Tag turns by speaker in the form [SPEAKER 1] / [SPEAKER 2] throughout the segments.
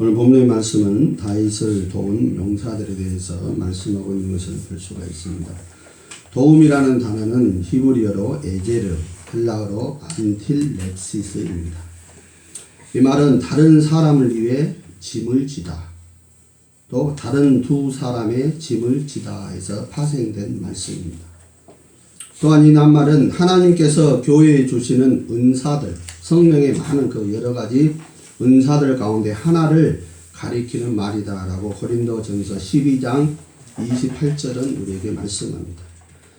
[SPEAKER 1] 오늘 본문의 말씀은 다윗을 도운 용사들에 대해서 말씀하고 있는 것을 볼 수가 있습니다. 도움이라는 단어는 히브리어로 에제르, 헬라어로 안틸렉시스입니다. 이 말은 다른 사람을 위해 짐을 지다, 또 다른 두 사람의 짐을 지다 해서 파생된 말씀입니다. 또한 이 낱말은 하나님께서 교회에 주시는 은사들, 성령의 많은 그 여러 가지 은사들 가운데 하나를 가리키는 말이다라고 고린도전서 12장 28절은 우리에게 말씀합니다.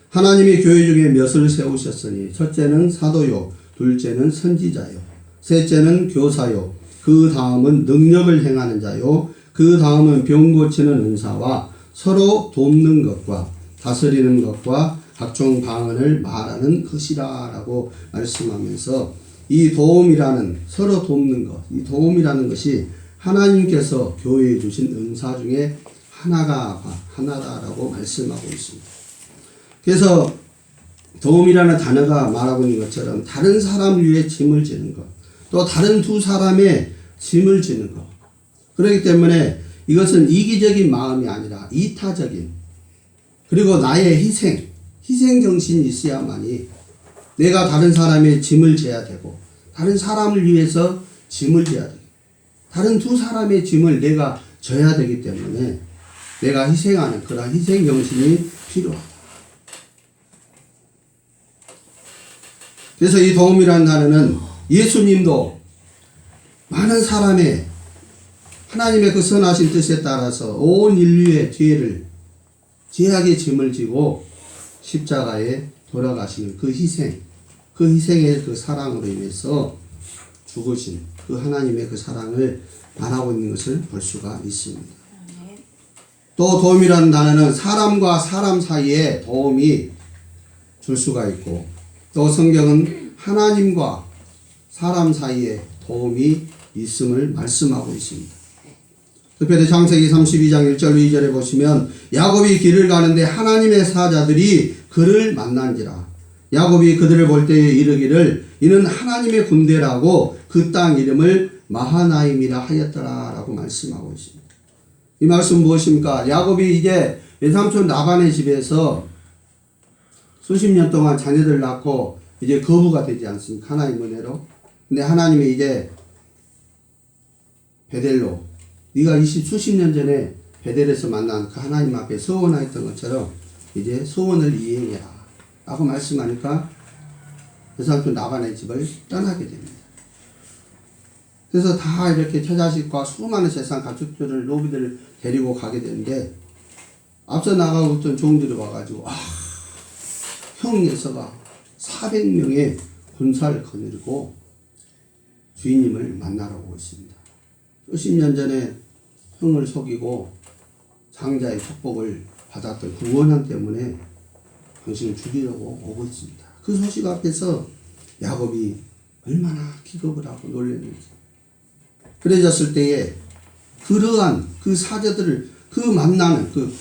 [SPEAKER 1] 하나님이 교회 중에 몇을 세우셨으니 첫째는 사도요, 둘째는 선지자요, 셋째는 교사요, 그 다음은 능력을 행하는 자요, 그 다음은 병 고치는 은사와 서로 돕는 것과 다스리는 것과 각종 방언을 말하는 것이라 라고 말씀하면서 이 도움이라는, 서로 돕는 것, 이 도움이라는 것이 하나님께서 교회에 주신 은사 중에 하나다라고 말씀하고 있습니다. 그래서 도움이라는 단어가 말하고 있는 것처럼 다른 사람을 위해 짐을 지는 것, 또 다른 두 사람의 짐을 지는 것. 그렇기 때문에 이것은 이기적인 마음이 아니라 이타적인, 그리고 나의 희생 정신이 있어야만이 내가 다른 사람의 짐을 져야 되고, 다른 사람을 위해서 짐을 져야 되고, 다른 두 사람의 짐을 내가 져야 되기 때문에 내가 희생하는 그런 희생 정신이 필요하다. 그래서 이 도움이라는 단어는 예수님도 많은 사람의 하나님의 그 선하신 뜻에 따라서 온 인류의 죄를, 죄악의 짐을 지고 십자가에 돌아가시는 그 희생, 그 희생의 그 사랑으로 인해서 죽으신 그 하나님의 그 사랑을 말하고 있는 것을 볼 수가 있습니다. 또 도움이라는 단어는 사람과 사람 사이에 도움이 줄 수가 있고, 또 성경은 하나님과 사람 사이에 도움이 있음을 말씀하고 있습니다. 특별히 창세기 32장 1절 2절에 보시면 야곱이 길을 가는데 하나님의 사자들이 그를 만난지라. 야곱이 그들을 볼 때에 이르기를 이는 하나님의 군대라고 그 땅 이름을 마하나임이라 하였더라 라고 말씀하고 있습니다. 이 말씀 무엇입니까? 야곱이 이제 외삼촌 라반의 집에서 수십 년 동안 자녀들 낳고 이제 거부가 되지 않습니까? 하나님 은혜로. 근데 하나님이 이제 베델로, 네가 수십 년 전에 베델에서 만난 그 하나님 앞에 서원하였던 것처럼 이제 소원을 이행해라 라고 말씀하니까 외삼촌 라반의 집을 떠나게 됩니다. 그래서 다 이렇게 처자식과 수많은 세상 가축들을, 노비들을 데리고 가게 되는데, 앞서 나가고 있던 종들이 와가지고 형 예서가 400명의 군사를 거느리고 주인님을 만나러 오고 있습니다. 수십 년 전에 형을 속이고 장자의 축복을 받았던 그 원한 때문에 당신을 죽이려고 오고 있습니다. 그 소식 앞에서 야곱이 얼마나 기겁을 하고 놀랐는지. 그래졌을 때에 그러한 그 사자들을, 그 만나는 그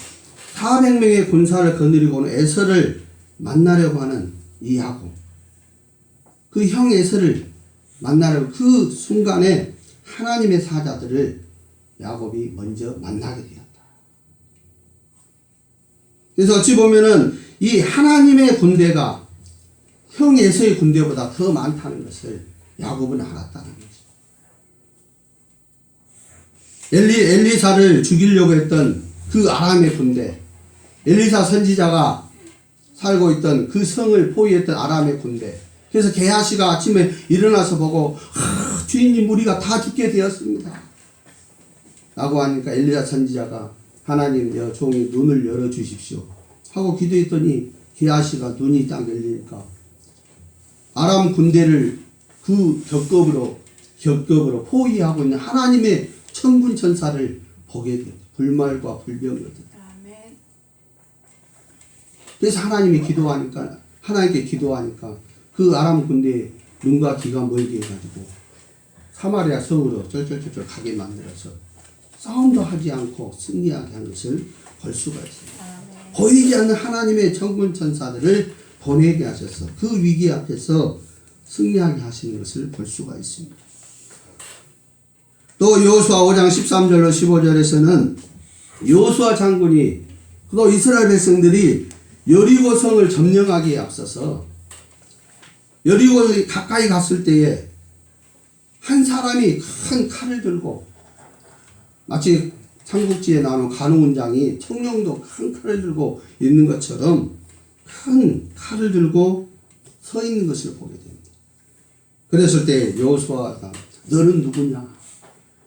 [SPEAKER 1] 400명의 군사를 거느리고는 에서를 만나려고 하는 이 야곱, 그 형 에서를 만나려고 그 순간에 하나님의 사자들을 야곱이 먼저 만나게 되었다. 그래서 어찌 보면은 이 하나님의 군대가 형 에서의 군대보다 더 많다는 것을 야곱은 알았다는 거죠. 엘리사를 죽이려고 했던 그 아람의 군대, 엘리사 선지자가 살고 있던 그 성을 포위했던 아람의 군대. 그래서 게하시가 아침에 일어나서 보고 주인님 우리가 다 죽게 되었습니다 라고 하니까 엘리사 선지자가 하나님 여 종이 눈을 열어주십시오 하고 기도했더니 게하시가 눈이 딱 열리니까 아람 군대를 그 겹겹으로 포위하고 있는 하나님의 천군 천사를 보게 되었다. 불말과 불병이었다. 그래서 하나님께 기도하니까 그 아람 군대에 눈과 귀가 멀게 해가지고 사마리아 성으로 쩔쩔쩔쩔 가게 만들어서 싸움도 하지 않고 승리하게 한 것을 볼 수가 있습니다. 보이지 않는 하나님의 천군 천사들을 보내게 하셔서 그 위기 앞에서 승리하게 하시는 것을 볼 수가 있습니다. 또 여호수아 5장 13절로 15절에서는 여호수아 장군이 또 이스라엘 백성들이 여리고성을 점령하기에 앞서서 여리고에 가까이 갔을 때에 한 사람이 큰 칼을 들고 마치 삼국지에 나오는 관우군장이 청룡도 큰 칼을 들고 있는 것처럼 큰 칼을 들고 서 있는 것을 보게 됩니다. 그랬을 때 여호수아가 너는 누구냐?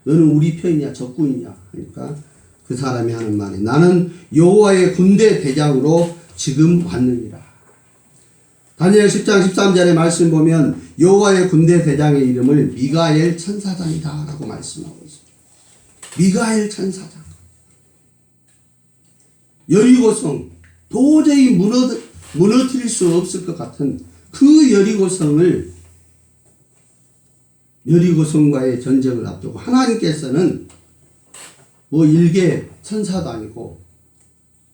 [SPEAKER 1] 너는 우리 편이냐 적군이냐? 그러니까 그 사람이 하는 말이 나는 여호와의 군대 대장으로 지금 왔느니라. 다니엘 10장 13절의 말씀 보면 여호와의 군대 대장의 이름을 미가엘 천사장이다 라고 말씀하고 있습니다. 미가엘 천사장. 여리고성 도저히 무너뜨릴 수 없을 것 같은 그 여리고성과의 전쟁을 앞두고 하나님께서는 뭐 일개 천사도 아니고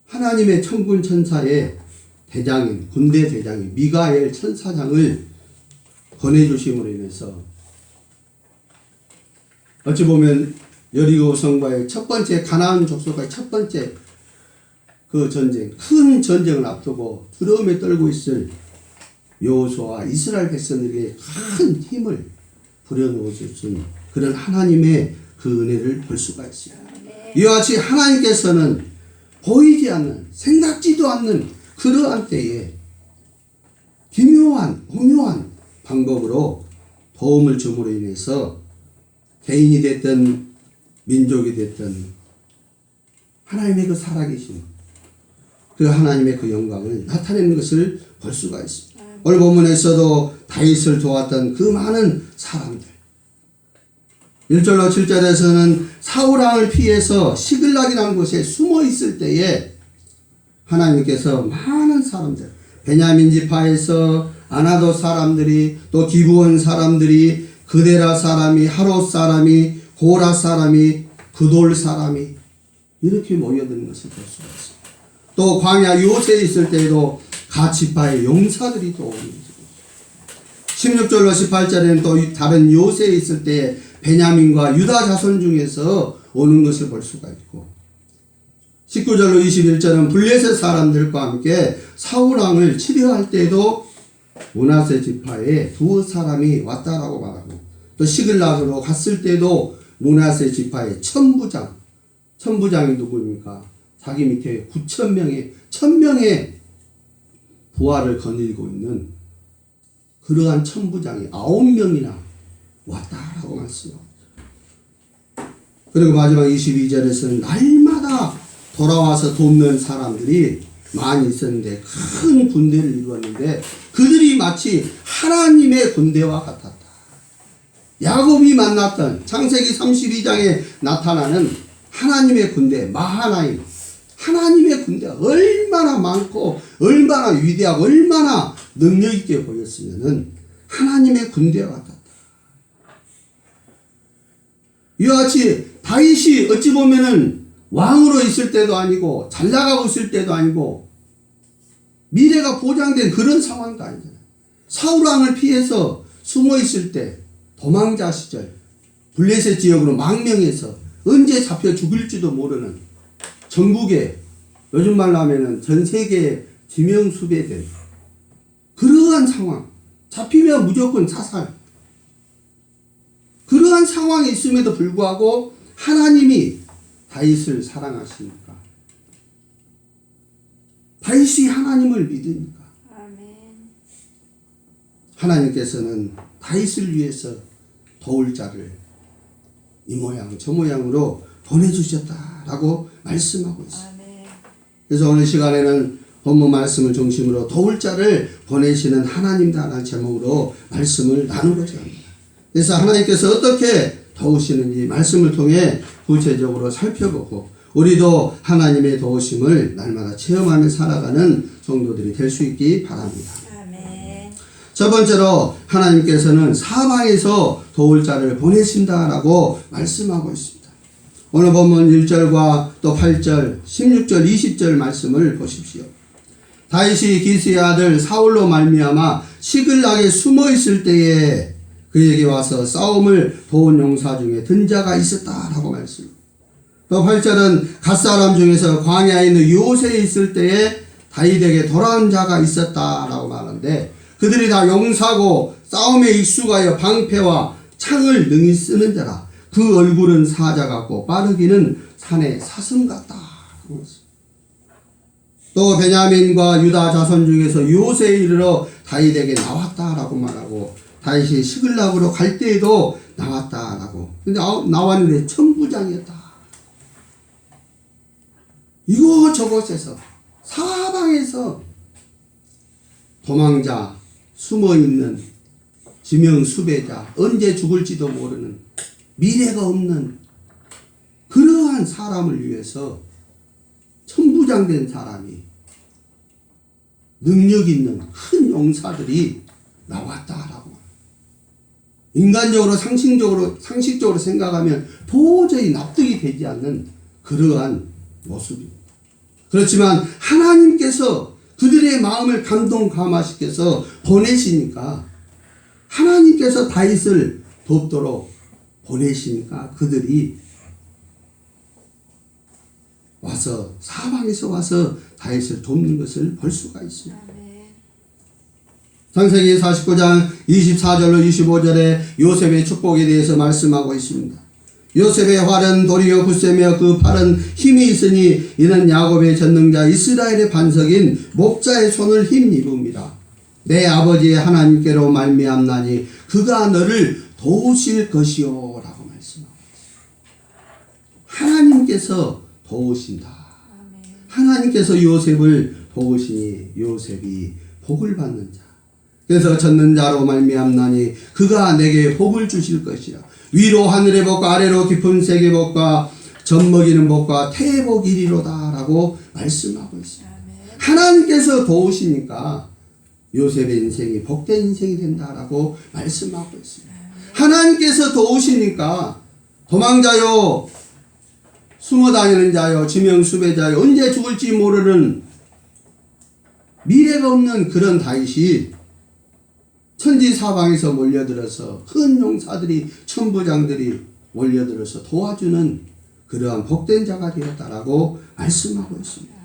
[SPEAKER 1] 하나님의 천군 천사의 대장인 군대 대장인 미가엘 천사장을 보내주심으로 인해서 어찌 보면 여리고성과의 첫 번째 가나안 족속과의 첫 번째 그 전쟁, 큰 전쟁을 앞두고 두려움에 떨고 있을 여호수아와 이스라엘 백성들에게 큰 힘을 부려놓아 주신 그런 하나님의 그 은혜를 볼 수가 있어요. 이와 같이 하나님께서는 보이지 않는, 생각지도 않는 그러한 때에 기묘한, 오묘한 방법으로 도움을 줌으로 인해서 개인이 됐든 민족이 됐든 하나님의 그 살아계신 그 하나님의 그 영광을 나타내는 것을 볼 수가 있습니다. 오늘 본문에서도 다윗을 도왔던 그 많은 사람들 1절로 7절에서는 사울왕을 피해서 시글락이라는 곳에 숨어 있을 때에 하나님께서 많은 사람들 베냐민 지파에서 아나도 사람들이 또 기브온 사람들이 그데라 사람이 하롯 사람이 고라 사람이 그돌 사람이 이렇게 모여드는 것을 볼 수가 있습니다. 또 광야 요새에 있을 때에도 각 지파의 용사들이 또 오는 거죠. 16절로 18절에는 또 다른 요새에 있을 때 베냐민과 유다 자손 중에서 오는 것을 볼 수가 있고 19절로 21절은 블레셋 사람들과 함께 사울왕을 치료할 때에도 므낫세 지파에 두 사람이 왔다라고 말하고 또 시글락으로 갔을 때도 므낫세 지파의 천부장이 누구입니까? 자기 밑에 9,000명의 1,000명의 부하를 거느리고 있는 그러한 천부장이 9명이나 왔다라고 말씀합니다. 그리고 마지막 22절에서는 날마다 돌아와서 돕는 사람들이 많이 있었는데 큰 군대를 이루었는데 그들이 마치 하나님의 군대와 같았다. 야곱이 만났던 창세기 32장에 나타나는 하나님의 군대 마하나임 하나님의 군대가 얼마나 많고 얼마나 위대하고 얼마나 능력 있게 보였으면은 하나님의 군대와 같았다. 이와 같이 다윗이 어찌 보면은 왕으로 있을 때도 아니고 잘 나가고 있을 때도 아니고 미래가 보장된 그런 상황도 아니잖아요. 사울왕을 피해서 숨어 있을 때 도망자 시절 블레셋 지역으로 망명해서 언제 잡혀 죽을지도 모르는 전국에 요즘 말로 하면은 전 세계에 지명수배된 그러한 상황 잡히면 무조건 자살 그러한 상황이 있음에도 불구하고 하나님이 다윗을 사랑하시니까 다윗이 하나님을 믿으니까 하나님께서는 다윗을 위해서 도울 자를 이 모양 저 모양으로 보내주셨다라고 말씀하고 있습니다. 그래서 오늘 시간에는 본문 말씀을 중심으로 도울 자를 보내시는 하나님다라는 제목으로 말씀을 나누고자 합니다. 그래서 하나님께서 어떻게 도우시는지 말씀을 통해 구체적으로 살펴보고 우리도 하나님의 도우심을 날마다 체험하며 살아가는 성도들이 될 수 있기 바랍니다. 첫 번째로 하나님께서는 사방에서 도울 자를 보내신다라고 말씀하고 있습니다. 오늘 본문 1절과 또 8절, 16절, 20절 말씀을 보십시오. 다윗이 기스의 아들 사울로 말미암아 시글락에 숨어 있을 때에 그에게 와서 싸움을 도운 용사 중에 든 자가 있었다라고 말씀. 또 8절은 갓사람 중에서 광야에 있는 요새에 있을 때에 다윗에게 돌아온 자가 있었다라고 말하는데, 그들이 다 용사고 싸움에 익숙하여 방패와 창을 능히 쓰는 자라. 그 얼굴은 사자 같고 빠르기는 산의 사슴 같다. 또 베냐민과 유다 자손 중에서 요새에 이르러 다윗에게 나왔다라고 말하고, 다윗이 시글락으로 갈 때에도 나왔다라고. 근데 나왔는데 천부장이었다. 이곳저곳에서 사방에서 도망자, 숨어있는 지명수배자, 언제 죽을지도 모르는 미래가 없는 그러한 사람을 위해서 천부장된 사람이, 능력 있는 큰 용사들이 나왔다라고. 인간적으로 상식적으로 생각하면 도저히 납득이 되지 않는 그러한 모습입니다. 그렇지만 하나님께서 그들의 마음을 감동 감화시켜서 보내시니까, 하나님께서 다윗을 돕도록 보내시니까 그들이 와서 사방에서 와서 다윗을 돕는 것을 볼 수가 있습니다. 창세기 49장 24절로 25절에 요셉의 축복에 대해서 말씀하고 있습니다. 요셉의 활은 도리어 굳세며 그 팔은 힘이 있으니 이는 야곱의 전능자 이스라엘의 반석인 목자의 손을 힘입음이라. 내 아버지의 하나님께로 말미암나니 그가 너를 도우실 것이요 라고 말씀하고 있습니다. 하나님께서 도우신다. 하나님께서 요셉을 도우시니 요셉이 복을 받는 자. 그래서 젖는 자로 말미암나니 그가 내게 복을 주실 것이라. 위로 하늘의 복과 아래로 깊은 세계 복과 젖먹이는 복과 태의 복이리로다 라고 말씀하고 있습니다. 하나님께서 도우시니까 요셉의 인생이 복된 인생이 된다라고 말씀하고 있습니다. 하나님께서 도우시니까 도망자요, 숨어다니는 자요, 지명수배자요, 언제 죽을지 모르는 미래가 없는 그런 다윗이 천지사방에서 몰려들어서 큰 용사들이, 천부장들이 몰려들어서 도와주는 그러한 복된 자가 되었다라고 말씀하고 있습니다.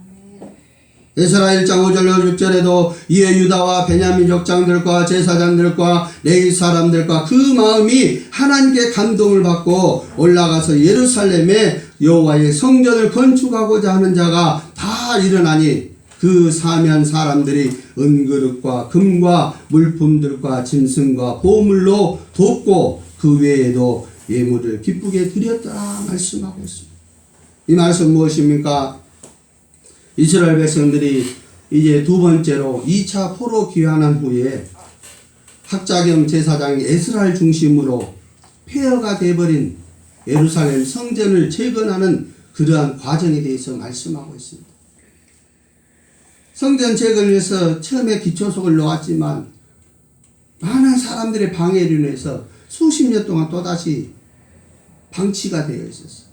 [SPEAKER 1] 에스라 1장 5절로 6절에도 이에 유다와 베냐민 족장들과 제사장들과 레위 사람들과 그 마음이 하나님께 감동을 받고 올라가서 예루살렘에 여호와의 성전을 건축하고자 하는 자가 다 일어나니 그 사면 사람들이 은그릇과 금과 물품들과 짐승과 보물로 돕고 그 외에도 예물을 기쁘게 드렸더라 말씀하고 있습니다. 이 말씀 무엇입니까? 이스라엘 백성들이 이제 두 번째로 2차 포로 귀환한 후에 학자 겸 제사장이 에스라를 중심으로 폐허가 되어버린 예루살렘 성전을 재건하는 그러한 과정에 대해서 말씀하고 있습니다. 성전 재건을 위해서 처음에 기초석을 놓았지만 많은 사람들의 방해로 인해서 수십 년 동안 또다시 방치가 되어 있었어요.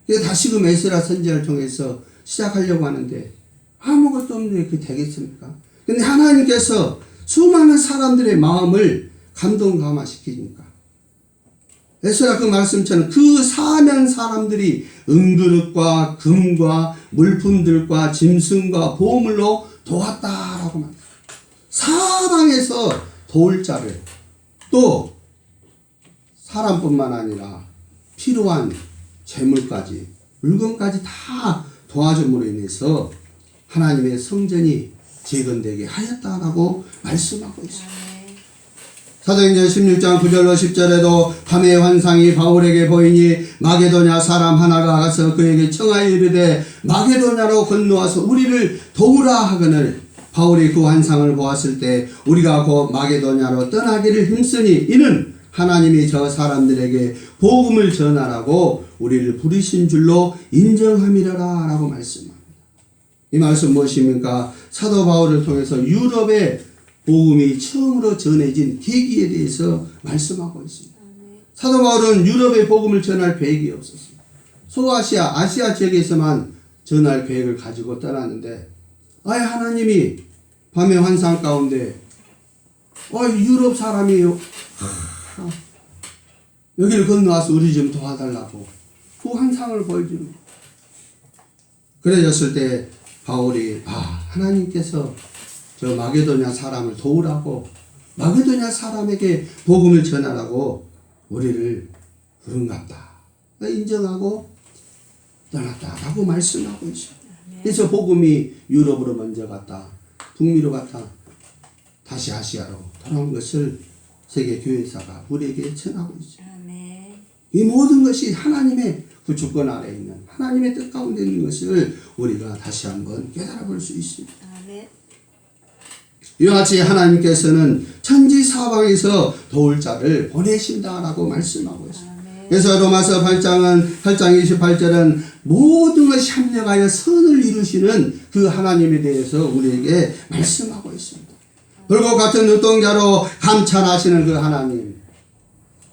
[SPEAKER 1] 그래서 다시금 에스라 선지자를 통해서 시작하려고 하는데 아무것도 없는데 그게 되겠습니까? 근데 하나님께서 수많은 사람들의 마음을 감동 감화시키니까 에스라 그 말씀처럼 그 사면 사람들이 은그릇과 금과 물품들과 짐승과 보물로 도왔다라고 말합니다. 사방에서 도울 자를, 또 사람뿐만 아니라 필요한 재물까지, 물건까지 다 도와줌으로 인해서 하나님의 성전이 재건되게 하였다라고 말씀하고 있습니다. 사도행전 16장 9절로 10절에도 밤의 환상이 바울에게 보이니 마게도냐 사람 하나가 가서 그에게 청하여 이르되 마게도냐로 건너와서 우리를 도우라 하거늘 바울이 그 환상을 보았을 때 우리가 곧 마게도냐로 떠나기를 힘쓰니 이는 하나님이 저 사람들에게 복음을 전하라고 우리를 부르신 줄로 인정함이라라 라고 말씀합니다. 이 말씀 무엇입니까? 사도 바울을 통해서 유럽의 복음이 처음으로 전해진 계기에 대해서 말씀하고 있습니다. 사도 바울은 유럽의 복음을 전할 계획이 없었습니다. 소아시아, 아시아 지역에서만 전할 계획을 가지고 떠났는데 아예 하나님이 밤의 환상 가운데 유럽 사람이 여기를 건너와서 우리 좀 도와달라고 그 환상을 보여주는 거예요. 그래졌을 때 바울이 하나님께서 저 마게도냐 사람을 도우라고 마게도냐 사람에게 복음을 전하라고 우리를 부른갑다. 인정하고 떠났다라고 말씀하고 있어요. 그래서 복음이 유럽으로 먼저 갔다. 북미로 갔다. 다시 아시아로 돌아온 것을 세계 교회사가 우리에게 전하고 있어요. 이 모든 것이 하나님의 그 주권 아래에 있는 하나님의 뜻 가운데 있는 것을 우리가 다시 한번 깨달아 볼 수 있습니다. 이와 같이 하나님께서는 천지 사방에서 도울 자를 보내신다라고 말씀하고 있습니다. 그래서 로마서 8장 28절은 모든 것이 합력하여 선을 이루시는 그 하나님에 대해서 우리에게 말씀하고 있습니다. 불과 같은 눈동자로 감찰하시는 그 하나님,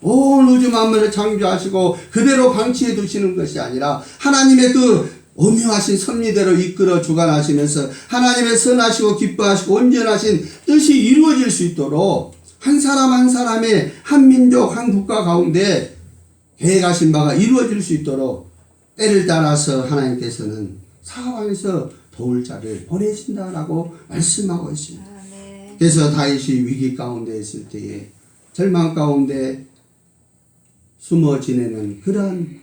[SPEAKER 1] 온 우주 만물을 창조하시고 그대로 방치해 두시는 것이 아니라 하나님의 그 오묘하신 섭리대로 이끌어 주관하시면서 하나님의 선하시고 기뻐하시고 온전하신 뜻이 이루어질 수 있도록 한 사람 한 사람의 한 민족 한 국가 가운데 계획하신 바가 이루어질 수 있도록 때를 따라서 하나님께서는 사방에서 도울 자를 보내신다라고 말씀하고 있습니다. 그래서 다윗이 위기 가운데 있을 때에 절망 가운데 숨어 지내는 그러한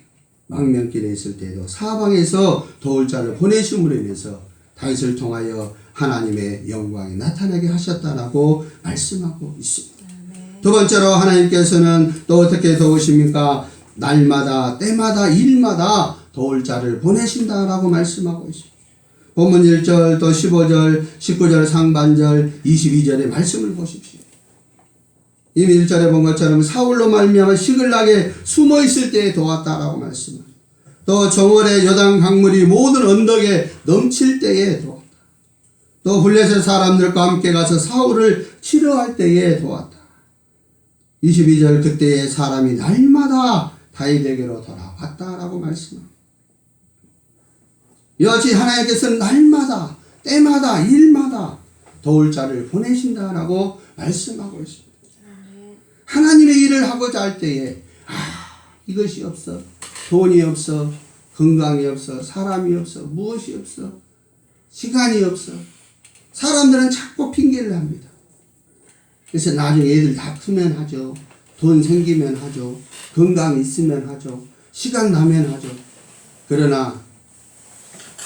[SPEAKER 1] 망명길에 있을 때에도 사방에서 도울 자를 보내심으로 인해서 다윗을 통하여 하나님의 영광이 나타나게 하셨다라고 말씀하고 있습니다. 두 번째로 하나님께서는 또 어떻게 도우십니까? 날마다 때마다 일마다 도울 자를 보내신다라고 말씀하고 있습니다. 본문 1절 또 15절 19절 상반절 22절의 말씀을 보십시오. 이미 1절에 본 것처럼 사울로 말미암아 시글락에 숨어 있을 때에 도왔다라고 말씀합니다. 또 정월의 여당 강물이 모든 언덕에 넘칠 때에 도왔다. 또 블레셋 사람들과 함께 가서 사울을 치료할 때에 도왔다. 22절 그때에 사람이 날마다 다윗에게로 돌아왔다라고 말씀합니다. 여지 하나님께서는 날마다 때마다 일마다 도울 자를 보내신다라고 말씀하고 있습니다. 하나님의 일을 하고자 할 때에 이것이 없어, 돈이 없어, 건강이 없어, 사람이 없어, 무엇이 없어, 시간이 없어. 사람들은 자꾸 핑계를 합니다. 그래서 나중에 애들 다 크면 하죠. 돈 생기면 하죠. 건강 있으면 하죠. 시간 나면 하죠. 그러나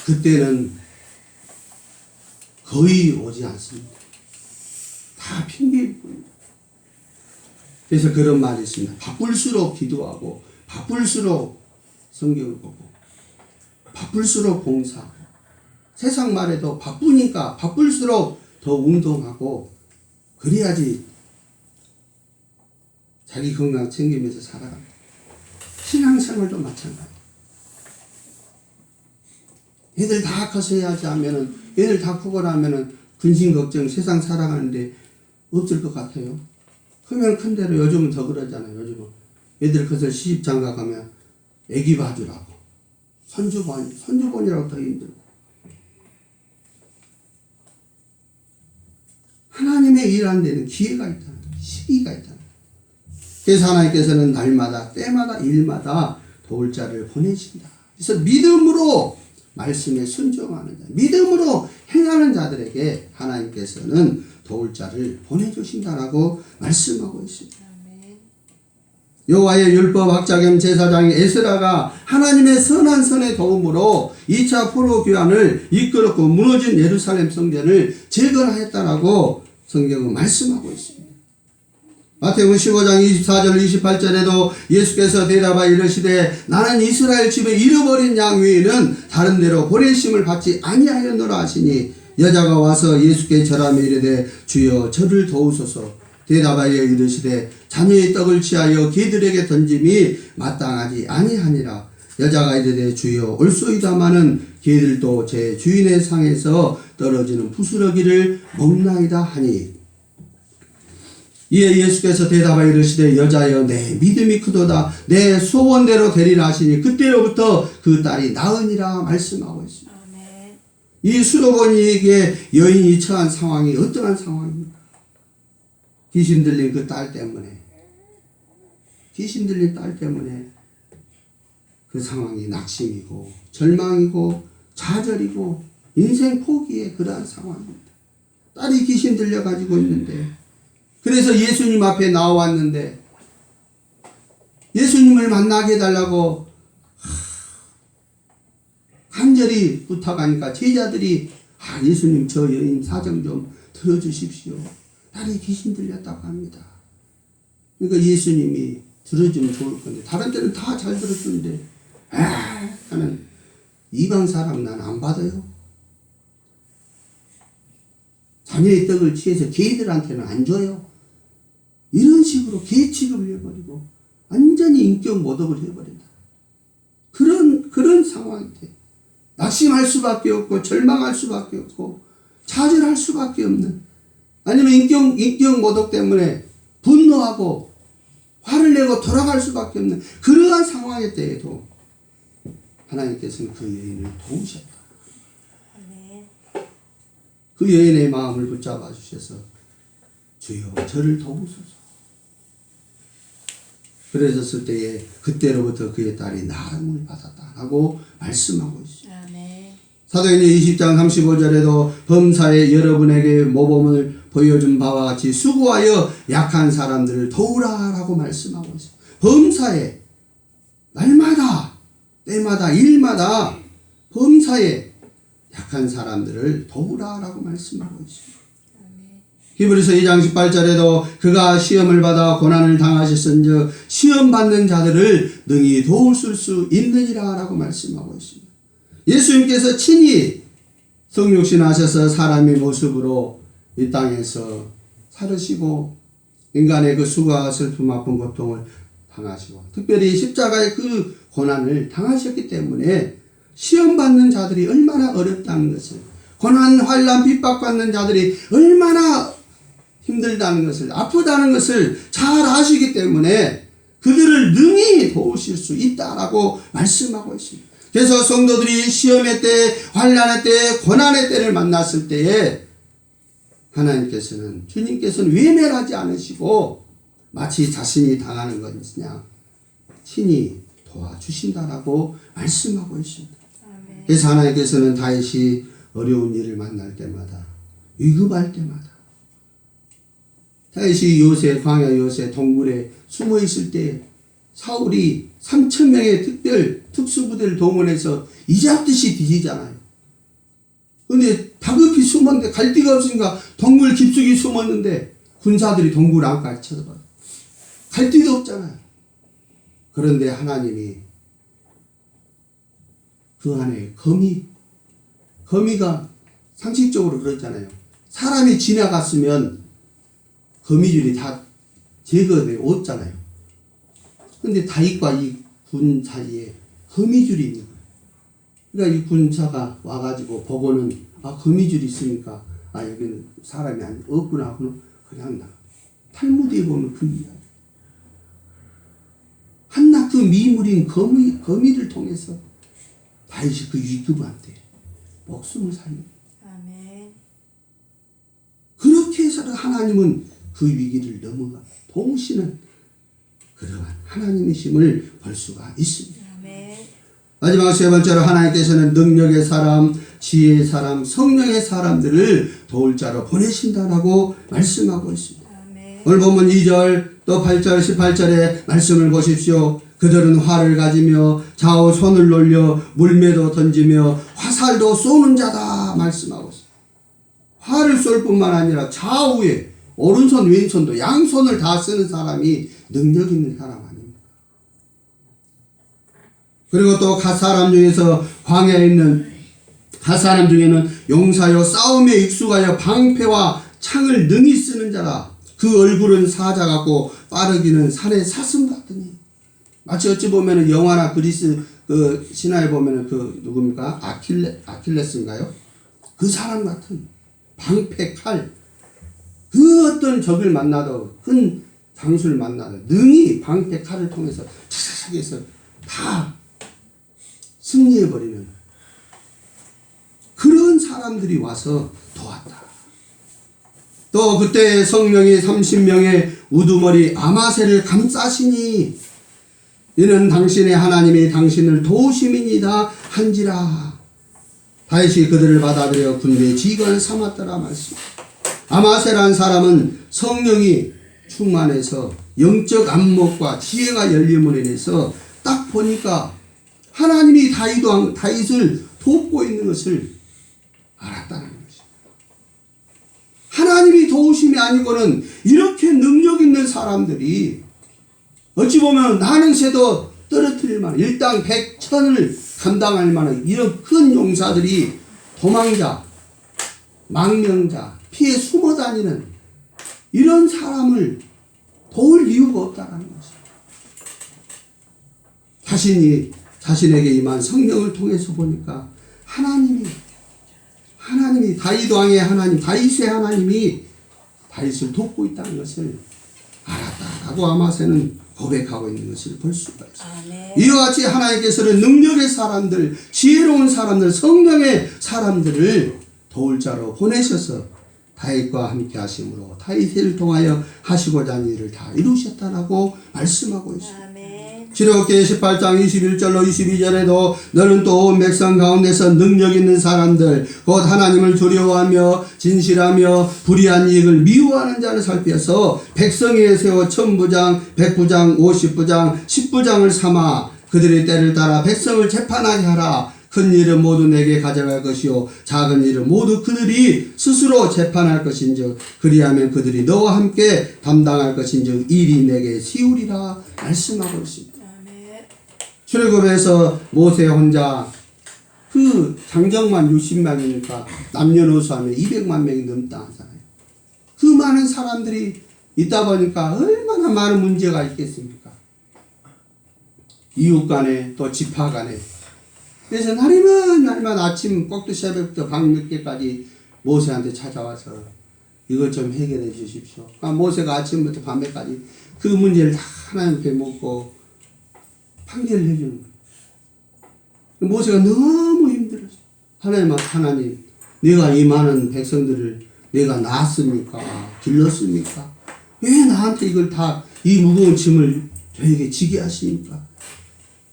[SPEAKER 1] 그때는 거의 오지 않습니다. 다 핑계일 뿐입니다. 그래서 그런 말이 있습니다. 바쁠수록 기도하고 바쁠수록 성경을 보고 바쁠수록 봉사하고 세상 말에도 바쁘니까 바쁠수록 더 운동하고 그래야지 자기 건강 챙기면서 살아갑니다. 신앙생활도 마찬가지예요. 애들 다 커서 해야지 하면은 애들 다 크고 나면은 근심 걱정 세상 살아가는데 없을 것 같아요. 크면 큰 대로 요즘은 더 그러잖아요. 요즘은 애들 커서 시집장가 가면 애기 봐주라고 선주본이라고 더 힘들고 하나님의 일하는 데는 기회가 있다는 거예요. 시기가 있다는 거예요. 그래서 하나님께서는 날마다 때마다 일마다 도울 자를 보내신다. 그래서 믿음으로 말씀에 순종하는 자, 믿음으로 행하는 자들에게 하나님께서는 도울 자를 보내주신다라고 말씀하고 있습니다. 여호와의 율법 학자 겸 제사장 에스라가 하나님의 선한 선의 도움으로 2차 포로 귀환을 이끌었고 무너진 예루살렘 성전을 재건하였다라고 성경은 말씀하고 있습니다. 마태복음 15장 24절 28절에도 예수께서 대답하여 이르시되 나는 이스라엘 집에 잃어버린 양 외에는 다른 데로 보내심을 받지 아니하였노라 하시니 여자가 와서 예수께 절하며 이르되 주여 저를 도우소서. 대답하여 이르시되 자녀의 떡을 취하여 개들에게 던짐이 마땅하지 아니하니라. 여자가 이르되 주여 올소이다마는 개들도 제 주인의 상에서 떨어지는 부스러기를 먹나이다 하니 이에 예수께서 대답하여 이르시되 여자여 내 믿음이 크도다 내 소원대로 되리라 하시니 그때로부터 그 딸이 나으니라 말씀하고 있습니다. 아멘. 이 수로보니에게 여인이 처한 상황이 어떠한 상황입니까? 귀신 들린 그 딸 때문에 귀신 들린 딸 때문에 그 상황이 낙심이고 절망이고 좌절이고 인생 포기의 그러한 상황입니다. 딸이 귀신 들려가지고 있는데, 그래서 예수님 앞에 나왔는데 예수님을 만나게 해달라고 간절히 부탁하니까 제자들이 예수님 저 여인 사정 좀 들어주십시오. 딸이 귀신 들렸다고 합니다. 그러니까 예수님이 들어주면 좋을 건데, 다른 때는 다 잘 들어주는데 나는 이방 사람 난 안 받아요. 자녀의 떡을 취해서 개들한테는 안 줘요. 이런 식으로 개 취급을 해버리고 완전히 인격 모독을 해버린다. 그런 상황이 돼. 낙심할 수밖에 없고 절망할 수밖에 없고 좌절할 수밖에 없는, 아니면 인격 모독 때문에 분노하고 화를 내고 돌아갈 수밖에 없는 그러한 상황일 때에도 하나님께서는 그 여인을 도우셨다. 그 여인의 마음을 붙잡아 주셔서 주여 저를 도우소서. 그러셨을 때에 그때로부터 그의 딸이 나음을 받았다라고 말씀하고 있습니다. 사도행전 20장 35절에도 범사에 여러분에게 모범을 보여준 바와 같이 수고하여 약한 사람들을 도우라라고 말씀하고 있습니다. 범사에 날마다 때마다 일마다 범사에 약한 사람들을 도우라라고 말씀하고 있습니다. 히브리서 2장 18절에도 그가 시험을 받아 고난을 당하셨은즉 시험 받는 자들을 능히 도우실 수 있느니라 라고 말씀하고 있습니다. 예수님께서 친히 성육신하셔서 사람의 모습으로 이 땅에서 살으시고 인간의 그 수고와 슬픔 아픈 고통을 당하시고 특별히 십자가의 그 고난을 당하셨기 때문에 시험 받는 자들이 얼마나 어렵다는 것을, 고난 환난 핍박받는 자들이 얼마나 힘들다는 것을, 아프다는 것을 잘 아시기 때문에 그들을 능히 도우실 수 있다라고 말씀하고 있습니다. 그래서 성도들이 시험의 때, 환난의 때, 고난의 때를 만났을 때에 하나님께서는, 주님께서는 외면하지 않으시고 마치 자신이 당하는 것이냐 친히 도와주신다라고 말씀하고 있습니다. 그래서 하나님께서는 다윗이 어려운 일을 만날 때마다, 위급할 때마다, 다윗이 요새 광야 요새 동굴에 숨어 있을 때 사울이 3,000명의 특수부대를 동원해서 이잡듯이 뒤지잖아요. 근데 다급히 숨었는데 갈 데가 없으니까 동굴 깊숙이 숨었는데 군사들이 동굴 안까지 쳐들어가요. 갈 데도 없잖아요. 그런데 하나님이 그 안에 거미가 상식적으로 그렇잖아요. 사람이 지나갔으면 거미줄이 다 제거되고 없잖아요. 근데 다윗과 이 군 사이에 거미줄이 있는 거예요. 그러니까 이 군사가 와가지고 보고는 거미줄이 있으니까 여기는 사람이 없구나 하고는 그냥 나. 탈무드에 보면 그 이야기. 한낱 그 미물인 거미를 통해서 다윗이 그 위급한데 목숨을 살립니다. 그렇게 해서 하나님은 그 위기를 넘어가 도우시는 그러한 하나님이심을 볼 수가 있습니다. 마지막 세 번째로 하나님께서는 능력의 사람, 지혜의 사람, 성령의 사람들을 도울 자로 보내신다라고 말씀하고 있습니다. 오늘 본문 2절 또 8절 18절의 말씀을 보십시오. 그들은 활을 가지며 좌우 손을 놀려 물매도 던지며 화살도 쏘는 자다 말씀하고 있습니다. 활을 쏠 뿐만 아니라 좌우에 오른손 왼손도 양손을 다 쓰는 사람이 능력 있는 사람 아닙니까? 그리고 또 갓사람 중에서 광야에 있는 갓사람 중에는 용사여 싸움에 익숙하여 방패와 창을 능히 쓰는 자라. 그 얼굴은 사자 같고 빠르기는 산의 사슴 같으니. 마치 어찌 보면은 영화나 그리스 그 신화에 보면은 그 누굽니까? 아킬레스인가요? 그 사람 같은 방패 칼. 그 어떤 적을 만나도 큰 장수를 만나도 능히 방패 칼을 통해서 차차차게 해서 다 승리해버리는 그런 사람들이 와서 도왔다. 또 그때 성령이 30명의 우두머리 아마새를 감싸시니 이는 당신의 하나님이 당신을 도우심이니이다 한지라. 다윗이 그들을 받아들여 군대의 지휘관을 삼았더라 말씀. 아마새라는 사람은 성령이 충만해서 영적 안목과 지혜가 열림으로 인해서 딱 보니까 하나님이 다윗을 돕고 있는 것을 알았다는 것입니다. 하나님이 도우심이 아니고는 이렇게 능력 있는 사람들이 어찌 보면 많은 새도 떨어뜨릴 만한 일당 백천을 감당할 만한 이런 큰 용사들이 도망자, 망명자, 피해 숨어 다니는 이런 사람을 도울 이유가 없다는 것입니다. 자신에게 임한 성령을 통해서 보니까 하나님이 다윗 왕의 하나님, 다윗의 하나님이 다윗을 돕고 있다는 것을 알았다라고 아마새는 고백하고 있는 것을 볼 수가 있습니다. 이와 같이 하나님께서는 능력의 사람들, 지혜로운 사람들, 성령의 사람들을 도울 자로 보내셔서 다윗과 함께 하심으로 다윗을 통하여 하시고자 하는 일을 다 이루셨다라고 말씀하고 있습니다. 출애굽기 18장 21절로 22절에도 너는 또 온 백성 가운데서 능력 있는 사람들 곧 하나님을 두려워하며 진실하며 불의한 이익을 미워하는 자를 살펴서 백성 위에 세워 천부장, 백부장, 50부장, 10부장을 삼아 그들의 때를 따라 백성을 재판하게 하라. 큰 일은 모두 내게 가져갈 것이요 작은 일은 모두 그들이 스스로 재판할 것인즉 그리하면 그들이 너와 함께 담당할 것인즉 일이 내게 시우리라 말씀하고 있습니다. 출애굽에서 모세 혼자 그 장정만 60명이니까 남녀노소 하면 200만 명이 넘다 하잖아요. 그 많은 사람들이 있다 보니까 얼마나 많은 문제가 있겠습니까? 이웃 간에 또 지파 간에. 그래서 날이면 아침 꼭두 새벽부터 밤 늦게까지 모세한테 찾아와서 이것 좀 해결해 주십시오. 그러니까 모세가 아침부터 밤에까지 그 문제를 다 하나님께 묻고 판결을 해주는 거예요. 모세가 너무 힘들었어요. 하나님, 내가 이 많은 백성들을 내가 낳았습니까? 길렀습니까? 왜 나한테 이걸 다 이 무거운 짐을 저에게 지게 하십니까?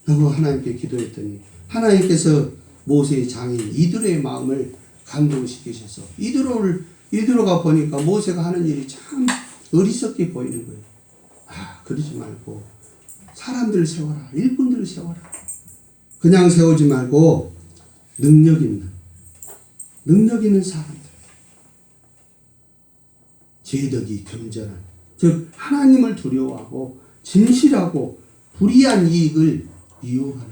[SPEAKER 1] 라고 하나님께 기도했더니 하나님께서 모세의 장인 이드로의 마음을 감동시키셔서 이드로가 보니까 모세가 하는 일이 참 어리석게 보이는 거예요. 그러지 말고 사람들을 세워라. 일꾼들을 세워라. 그냥 세우지 말고 능력 있는 사람들. 제덕이 겸전한, 즉 하나님을 두려워하고 진실하고 불의한 이익을 미워하는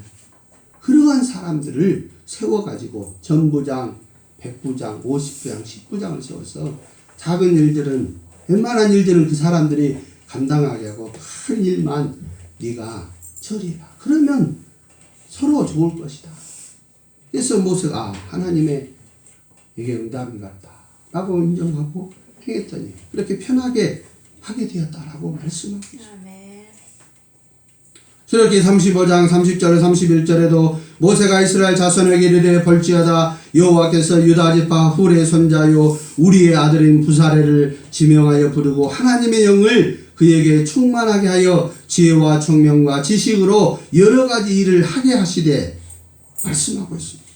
[SPEAKER 1] 그러한 사람들을 세워가지고 전부장, 백부장, 50부장, 10부장을 세워서 작은 일들은 웬만한 일들은 그 사람들이 감당하게 하고 큰 일만 네가 처리해라. 그러면 서로 좋을 것이다. 그래서 모세가 하나님의 이게 응답이 같다 라고 인정하고 행했더니 그렇게 편하게 하게 되었다라고 말씀하고 있습니다. 출애굽기 35장 30절에 31절에도 모세가 이스라엘 자손에게 이르되 볼지어다 여호와께서 유다 지파 훌의 손자요 우리의 아들인 부사레를 지명하여 부르고 하나님의 영을 그에게 충만하게 하여 지혜와 총명과 지식으로 여러 가지 일을 하게 하시되 말씀하고 있습니다.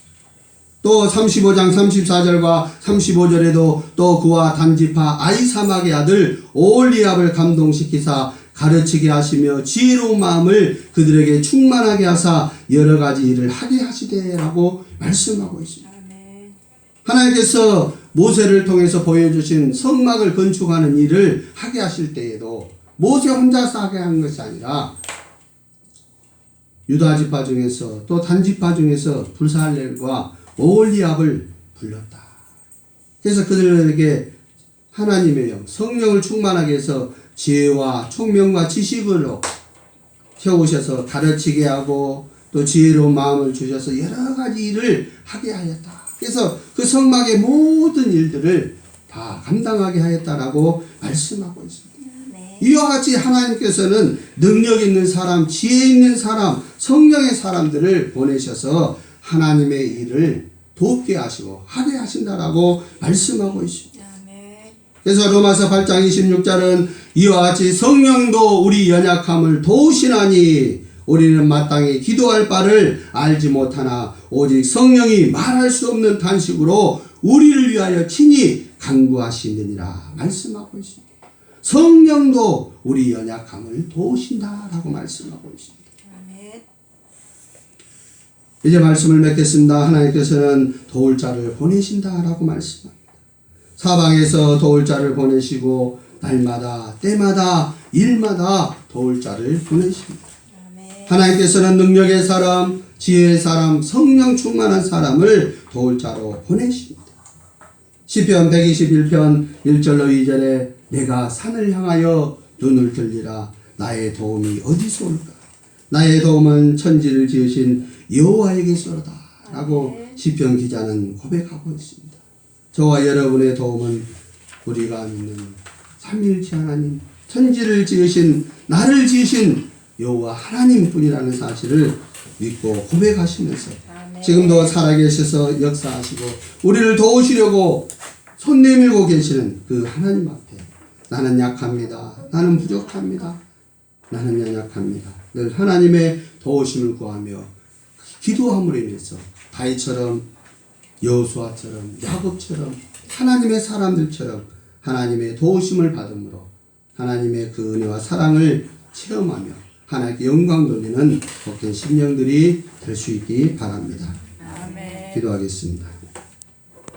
[SPEAKER 1] 또 35장 34절과 35절에도 또 그와 단지파 아이사막의 아들 오홀리압을 감동시키사 가르치게 하시며 지혜로운 마음을 그들에게 충만하게 하사 여러 가지 일을 하게 하시되라고 말씀하고 있습니다. 하나님께서 모세를 통해서 보여주신 성막을 건축하는 일을 하게 하실 때에도 모세 혼자서 하게 한 것이 아니라 유다 지파 중에서 또 단지파 중에서 부살렐과 오홀리압을 불렀다. 그래서 그들에게 하나님의 영, 성령을 충만하게 해서 지혜와 총명과 지식으로 채우셔서 가르치게 하고 또 지혜로운 마음을 주셔서 여러 가지 일을 하게 하였다. 그래서 그 성막의 모든 일들을 다 감당하게 하였다라고 말씀하고 있습니다. 이와 같이 하나님께서는 능력 있는 사람, 지혜 있는 사람, 성령의 사람들을 보내셔서 하나님의 일을 돕게 하시고 하게 하신다라고 말씀하고 있습니다. 그래서 로마서 8장 26절은 이와 같이 성령도 우리 연약함을 도우시나니 우리는 마땅히 기도할 바를 알지 못하나 오직 성령이 말할 수 없는 단식으로 우리를 위하여 친히 간구하시느니라 말씀하고 있습니다. 성령도 우리 연약함을 도우신다라고 말씀하고 있습니다.
[SPEAKER 2] 아멘.
[SPEAKER 1] 이제 말씀을 맺겠습니다. 하나님께서는 도울 자를 보내신다라고 말씀합니다. 사방에서 도울 자를 보내시고 날마다 때마다 일마다 도울 자를 보내십니다.
[SPEAKER 2] 아멘.
[SPEAKER 1] 하나님께서는 능력의 사람, 지혜의 사람, 성령 충만한 사람을 도울 자로 보내십니다. 시편 121편 1절로 2절에 내가 산을 향하여 눈을 들리라 나의 도움이 어디서 올까? 나의 도움은 천지를 지으신 여호와에게서로다 라고 시편 기자는 고백하고 있습니다. 저와 여러분의 도움은 우리가 믿는 삼위일체 하나님, 천지를 지으신 나를 지으신 여호와 하나님뿐이라는 사실을 믿고 고백하시면서 지금도 살아계셔서 역사하시고 우리를 도우시려고 손 내밀고 계시는 그 하나님 앞에 나는 약합니다. 나는 부족합니다. 나는 연약합니다. 늘 하나님의 도우심을 구하며 기도함으로 인해서 다윗처럼 여호수아처럼 야곱처럼 하나님의 사람들처럼 하나님의 도우심을 받음으로 하나님의 그 은혜와 사랑을 체험하며 하나님께 영광 돌리는 복된 심령들이 될 수 있기 바랍니다.
[SPEAKER 2] 아멘.
[SPEAKER 1] 기도하겠습니다.